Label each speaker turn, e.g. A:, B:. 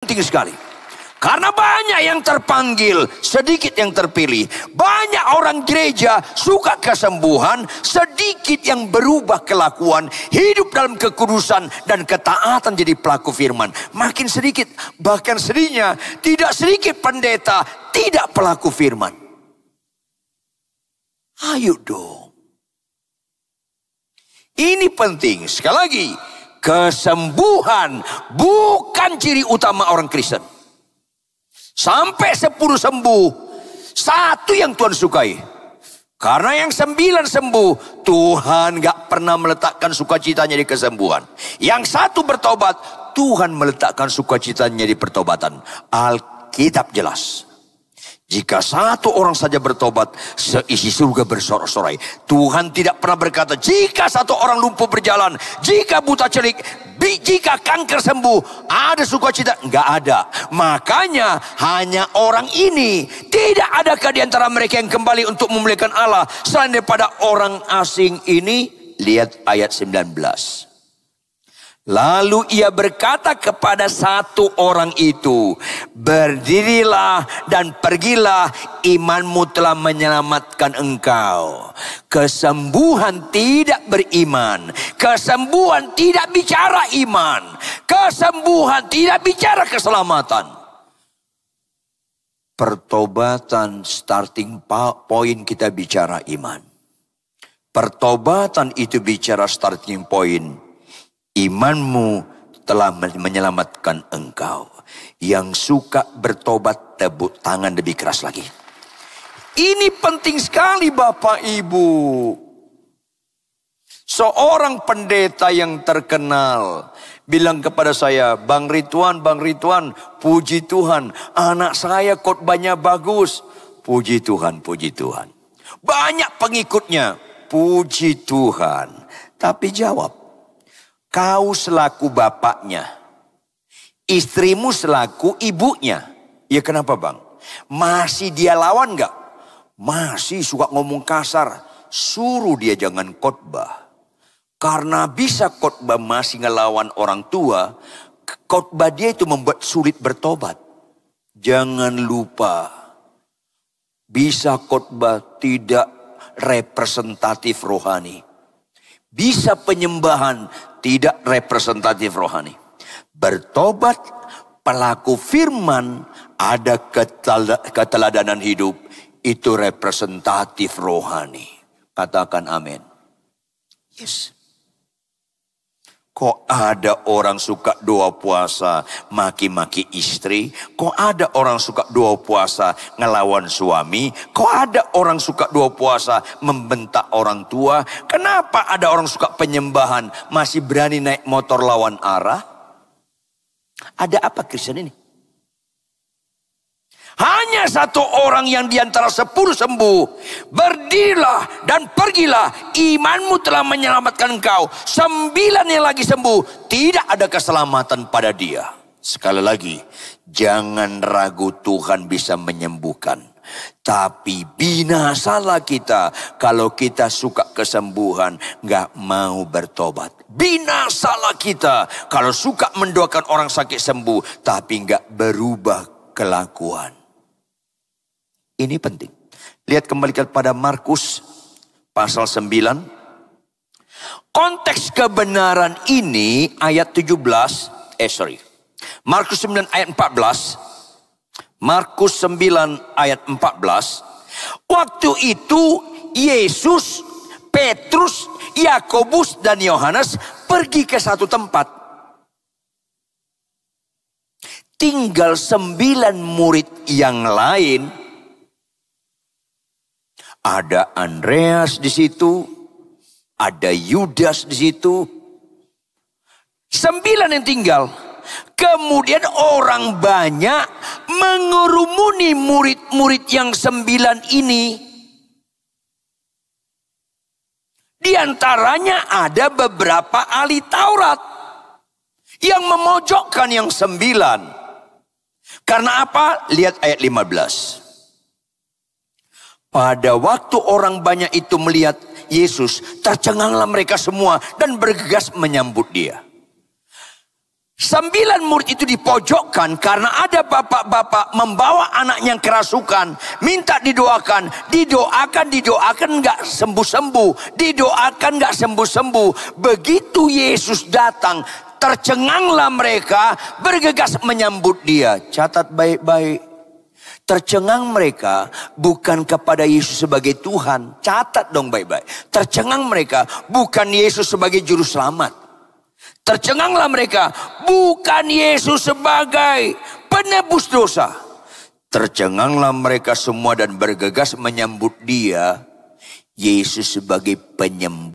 A: Penting sekali. Karena banyak yang terpanggil, sedikit yang terpilih. Banyak orang gereja suka kesembuhan, sedikit yang berubah kelakuan, hidup dalam kekudusan dan ketaatan jadi pelaku firman. Makin sedikit, bahkan sedihnya tidak sedikit pendeta tidak pelaku firman. Ayo dong. Ini penting. Sekali lagi, kesembuhan bukan ciri utama orang Kristen. Sampai 10 sembuh, 1 yang Tuhan sukai. Karena yang 9 sembuh, Tuhan gak pernah meletakkan sukacitanya di kesembuhan. Yang 1 bertobat, Tuhan meletakkan sukacitanya di pertobatan. Alkitab jelas. Jika 1 orang saja bertobat, seisi surga bersorak-sorai. Tuhan tidak pernah berkata, jika 1 orang lumpuh berjalan, jika buta celik, jika kanker sembuh, ada sukacita. Enggak ada. Makanya hanya orang ini. Tidak adakah di antara mereka yang kembali untuk memuliakan Allah selain daripada orang asing ini? Lihat ayat 19. Lalu ia berkata kepada 1 orang itu, berdirilah dan pergilah, imanmu telah menyelamatkan engkau. Kesembuhan tidak beriman. Kesembuhan tidak bicara iman. Kesembuhan tidak bicara keselamatan. Pertobatan starting point kita bicara iman. Pertobatan itu bicara starting point. Imanmu telah menyelamatkan engkau. Yang suka bertobat tepuk tangan lebih keras lagi. Ini penting sekali Bapak Ibu. Seorang pendeta yang terkenal bilang kepada saya, Bang Ridwan, puji Tuhan, anak saya khotbahnya bagus. Puji Tuhan, puji Tuhan. Banyak pengikutnya, puji Tuhan. Tapi jawab, kau selaku bapaknya, istrimu selaku ibunya. Ya kenapa bang? Masih dia lawan gak? Masih suka ngomong kasar. Suruh dia jangan khotbah. Karena bisa khotbah masih ngelawan orang tua. Khotbah dia itu membuat sulit bertobat. Jangan lupa. Bisa khotbah tidak representatif rohani. Bisa penyembahan tidak representatif rohani. Bertobat, pelaku firman, ada keteladanan hidup, itu representatif rohani. Katakan amin. Yes. Kok ada orang suka doa puasa maki-maki istri? Kok ada orang suka doa puasa ngelawan suami? Kok ada orang suka doa puasa membentak orang tua? Kenapa ada orang suka penyembahan masih berani naik motor lawan arah? Ada apa Kristen ini? Hanya 1 orang yang diantara 10 sembuh. Berdirilah dan pergilah, imanmu telah menyelamatkan engkau. 9 yang lagi sembuh, tidak ada keselamatan pada dia. Sekali lagi, jangan ragu Tuhan bisa menyembuhkan. Tapi binasalah kita kalau kita suka kesembuhan, gak mau bertobat. Binasalah kita kalau suka mendoakan orang sakit sembuh, tapi gak berubah kelakuan. Ini penting. Lihat kembali kepada Markus pasal 9. Konteks kebenaran ini ayat 17. Markus 9 ayat 14. Markus 9 ayat 14. Waktu itu Yesus, Petrus, Yakobus dan Yohanes pergi ke satu tempat. Tinggal 9 murid yang lain. Ada Andreas di situ, ada Yudas di situ. 9 yang tinggal. Kemudian orang banyak mengurumuni murid-murid yang 9 ini. Di antaranya ada beberapa ahli Taurat yang memojokkan yang 9. Karena apa? Lihat ayat 15. Pada waktu orang banyak itu melihat Yesus, tercenganglah mereka semua dan bergegas menyambut dia. 9 murid itu dipojokkan karena ada bapak-bapak membawa anaknya yang kerasukan, minta didoakan, didoakan nggak sembuh-sembuh, didoakan nggak sembuh-sembuh. Begitu Yesus datang, tercenganglah mereka, bergegas menyambut dia. Catat baik-baik. Tercengang mereka bukan kepada Yesus sebagai Tuhan. Catat dong baik-baik. Tercengang mereka bukan Yesus sebagai juru selamat. Tercenganglah mereka bukan Yesus sebagai penebus dosa. Tercenganglah mereka semua dan bergegas menyambut dia, Yesus sebagai penyembuh.